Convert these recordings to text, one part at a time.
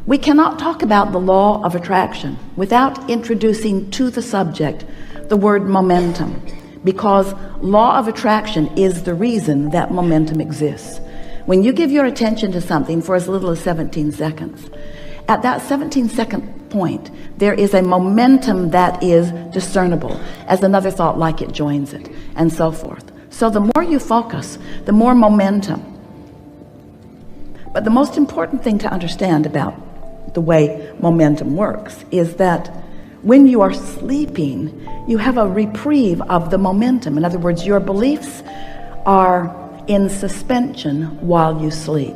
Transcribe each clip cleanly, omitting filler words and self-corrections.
We cannot talk about the law of attraction without introducing to the subject the word momentum, because law of attraction is the reason that momentum exists. When you give your attention to something for as little as 17 seconds, at that 17-second point, there is a momentum that is discernible as another thought like it joins it, and so forth. So the more you focus, the more momentum. But the most important thing to understand about the way momentum works is that when you are sleeping, you have a reprieve of the momentum. In other words, your beliefs are in suspension while you sleep,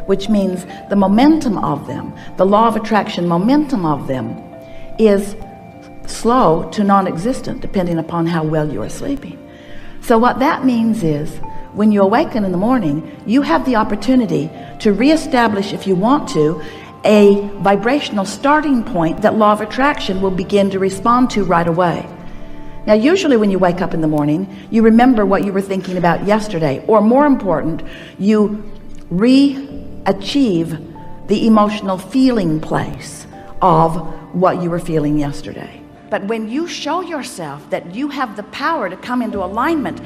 which means the momentum of them, the law of attraction momentum of them, is slow to non-existent depending upon how well you are sleeping. So what that means is when you awaken in the morning, you have the opportunity to reestablish, if you want to, a vibrational starting point that law of attraction will begin to respond to right away. Now, usually when you wake up in the morning, you remember what you were thinking about yesterday, or more important, you achieve the emotional feeling place of what you were feeling yesterday. But when you show yourself that you have the power to come into alignment,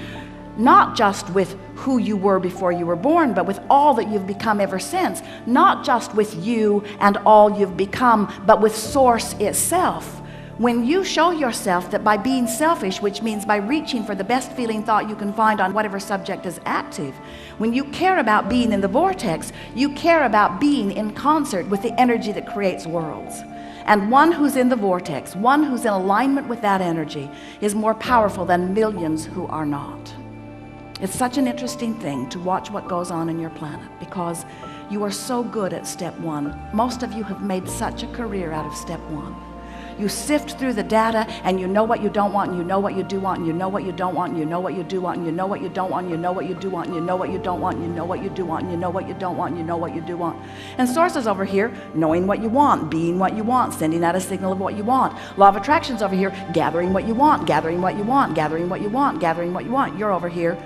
not just with who you were before you were born, but with all that you've become ever since, not just with you and all you've become, but with Source itself. When you show yourself that by being selfish, which means by reaching for the best feeling thought you can find on whatever subject is active, when you care about being in the vortex, you care about being in concert with the energy that creates worlds. And one who's in the vortex, one who's in alignment with that energy, is more powerful than millions who are not. It's such an interesting thing to watch what goes on in your planet, because you are so good at step one. Most of you have made such a career out of step one. You sift through the data and you know what you don't want, and you know what you do want, and you know what you don't want, and you know what you do want, and you know what you don't want, and you know what you do want, and you know what you don't want, and you know what you do want, and you know what you don't want, and you know what you do want. And Source is over here knowing what you want, being what you want, sending out a signal of what you want. Law of attraction's over here gathering what you want, gathering what you want, gathering what you want, gathering what you want. You're over here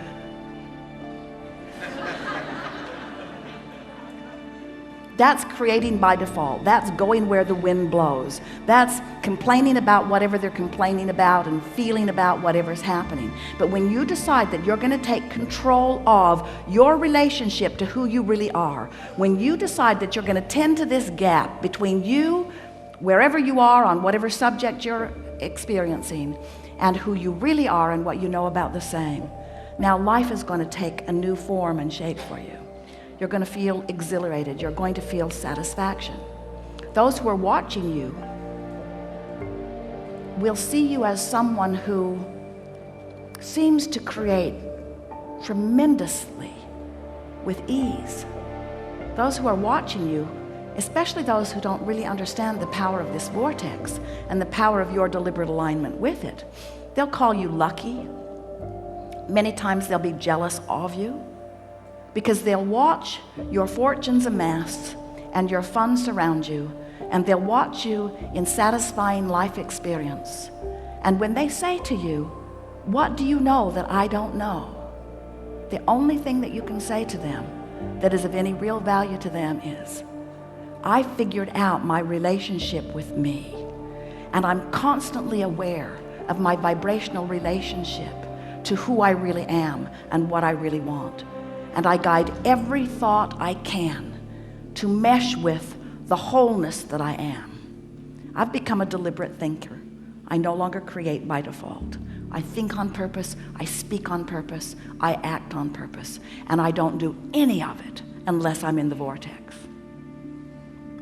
that's creating by default. That's going where the wind blows. That's complaining about whatever they're complaining about and feeling about whatever's happening. But when you decide that you're going to take control of your relationship to who you really are, when you decide that you're going to tend to this gap between you, wherever you are on whatever subject you're experiencing, and who you really are and what you know about the same, now life is going to take a new form and shape for you. You're going to feel exhilarated. You're going to feel satisfaction. Those who are watching you will see you as someone who seems to create tremendously with ease. Those who are watching you, especially those who don't really understand the power of this vortex and the power of your deliberate alignment with it, they'll call you lucky. Many times they'll be jealous of you, because they'll watch your fortunes amass and your funds surround you, and they'll watch you in satisfying life experience. And when they say to you, "What do you know that I don't know?" the only thing that you can say to them that is of any real value to them is, "I figured out my relationship with me, and I'm constantly aware of my vibrational relationship to who I really am and what I really want. And I guide every thought I can to mesh with the wholeness that I am." I've become a deliberate thinker. I no longer create by default. I think on purpose, I speak on purpose, I act on purpose, and I don't do any of it unless I'm in the vortex.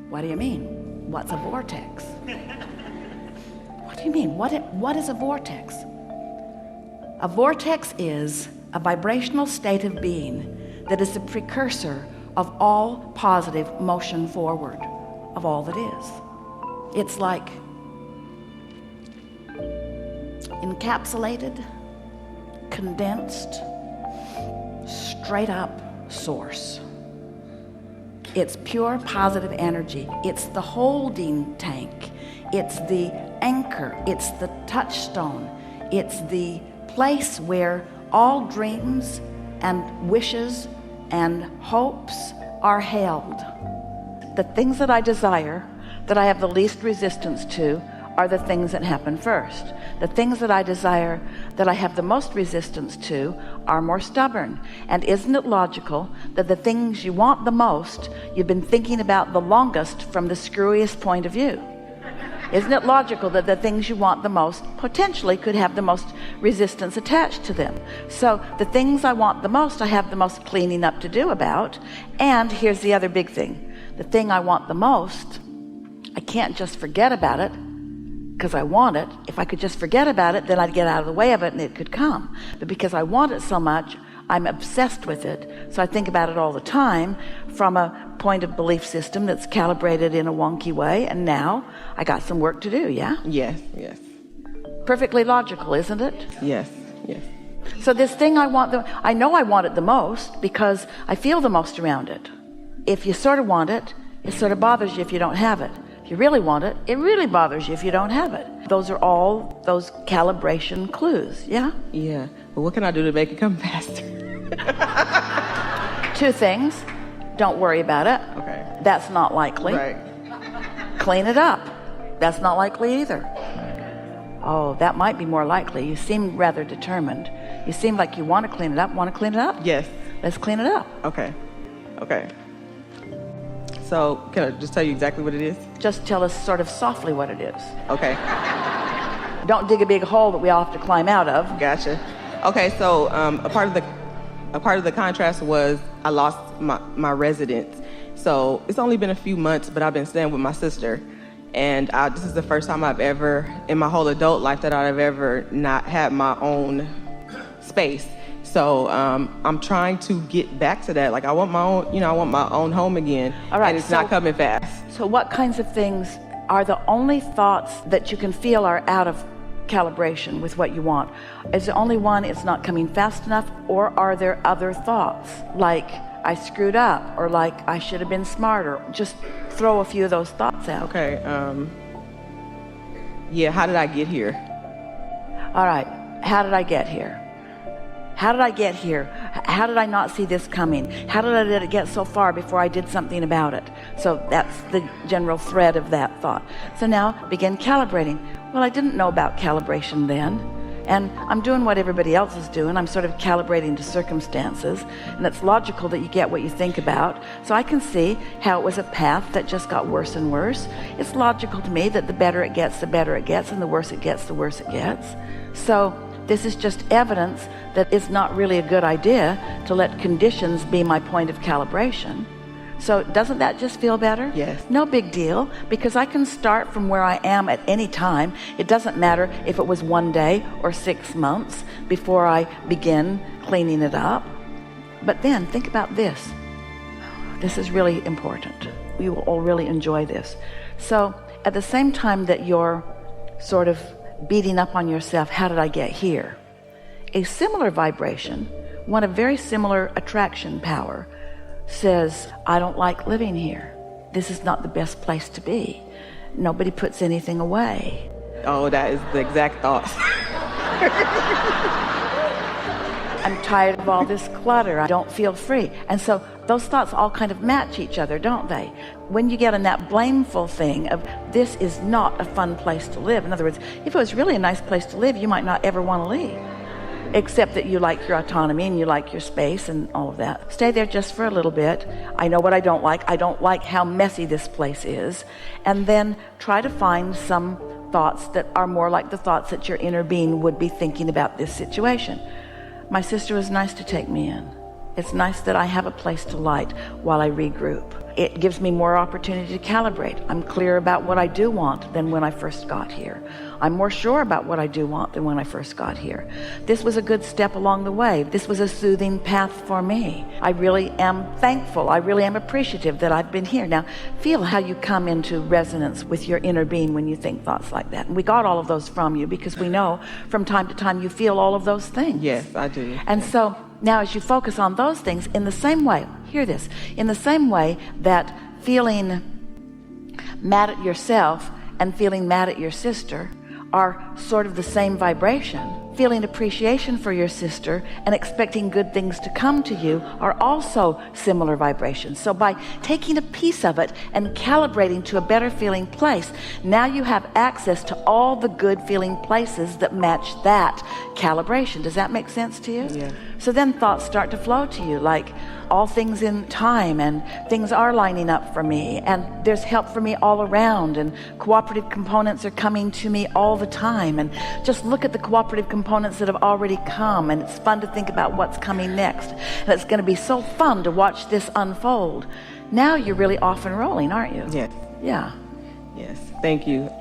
What do you mean? What's a vortex? What do you mean? What is a vortex? A vortex is a vibrational state of being that is the precursor of all positive motion forward, of all that is. It's like encapsulated, condensed, straight up Source. It's pure positive energy. It's the holding tank. It's the anchor. It's the touchstone. It's the place where all dreams and wishes and hopes are held. the things that I desire, that I have the least resistance to, are the things that happen first. The things that I desire, that I have the most resistance to, are more stubborn. And isn't it logical that the things you want the most, you've been thinking about the longest from the screwiest point of view? Isn't it logical that the things you want the most potentially could have the most resistance attached to them? So the things I want the most, I have the most cleaning up to do about. And here's the other big thing. The thing I want the most, I can't just forget about it because I want it. If I could just forget about it, then I'd get out of the way of it and it could come. But because I want it so much, I'm obsessed with it. So I think about it all the time from a point of belief system that's calibrated in a wonky way. And now I got some work to do, yeah? Yes. Perfectly logical, isn't it? Yes. So this thing I know I want it the most because I feel the most around it. If you sort of want it, it sort of bothers you if you don't have it. If you really want it, it really bothers you if you don't have it. Those are all those calibration clues, yeah? Yeah. But what can I do to make it come faster? 2 things. Don't worry about it. Okay. That's not likely. Right. Clean it up. That's not likely either. Oh, that might be more likely. You seem rather determined. You seem like you want to clean it up. Want to clean it up? Yes. Let's clean it up. Okay. So can I just tell you exactly what it is? Just tell us sort of softly what it is. Okay. Don't dig a big hole that we all have to climb out of. Gotcha. Okay, so a part of the contrast was I lost my residence. So it's only been a few months, but I've been staying with my sister. And this is the first time I've ever, in my whole adult life, that I've ever not had my own space. So I'm trying to get back to that. Like I want my own home again. All right, and it's not coming fast. So what kinds of things are the only thoughts that you can feel are out of calibration with what you want? Is the only one it's not coming fast enough, or are there other thoughts like I screwed up, or like I should have been smarter? Just throw a few of those thoughts out. Okay. Yeah, how did I get here? All right, how did I get here? How did I get here? How did I not see this coming? How did I let it get so far before I did something about it? So that's the general thread of that thought. So now begin calibrating. Well, I didn't know about calibration then, and I'm doing what everybody else is doing. I'm sort of calibrating to circumstances, and it's logical that you get what you think about. So I can see how it was a path that just got worse and worse. It's logical to me that the better it gets, the better it gets, and the worse it gets, the worse it gets. So this is just evidence that it's not really a good idea to let conditions be my point of calibration. So doesn't that just feel better? Yes. No big deal, because I can start from where I am at any time. It doesn't matter if it was 1 day or 6 months before I begin cleaning it up. But then think about this. This is really important. You will all really enjoy this. So at the same time that you're sort of beating up on yourself, how did I get here? A similar vibration, one of very similar attraction power, says, I don't like living here. This is not the best place to be. Nobody puts anything away. Oh, that is the exact thought. I'm tired of all this clutter. I don't feel free. And so those thoughts all kind of match each other, don't they? When you get in that blameful thing of this is not a fun place to live. In other words, if it was really a nice place to live, you might not ever want to leave. Except that you like your autonomy and you like your space and all of that. Stay there just for a little bit. I know what I don't like. I don't like how messy this place is. And then try to find some thoughts that are more like the thoughts that your inner being would be thinking about this situation. My sister was nice to take me in. It's nice that I have a place to light while I regroup. It gives me more opportunity to calibrate. I'm clear about what I do want than when I first got here. I'm more sure about what I do want than when I first got here. This was a good step along the way. This was a soothing path for me. I really am thankful. I really am appreciative that I've been here. Now, feel how you come into resonance with your inner being when you think thoughts like that. And we got all of those from you because we know from time to time you feel all of those things. Yes, I do. And so now as you focus on those things, in the same way, hear this, in the same way that feeling mad at yourself and feeling mad at your sister are sort of the same vibration, feeling appreciation for your sister and expecting good things to come to you are also similar vibrations. So by taking a piece of it and calibrating to a better feeling place, now you have access to all the good feeling places that match that calibration. Does that make sense to you? Yeah. So then thoughts start to flow to you, like all things in time, and things are lining up for me, and there's help for me all around, and cooperative components are coming to me all the time. And just look at the cooperative components that have already come, and it's fun to think about what's coming next. And it's going to be so fun to watch this unfold. Now you're really off and rolling, aren't you? Yes. Yeah. Yes. Thank you.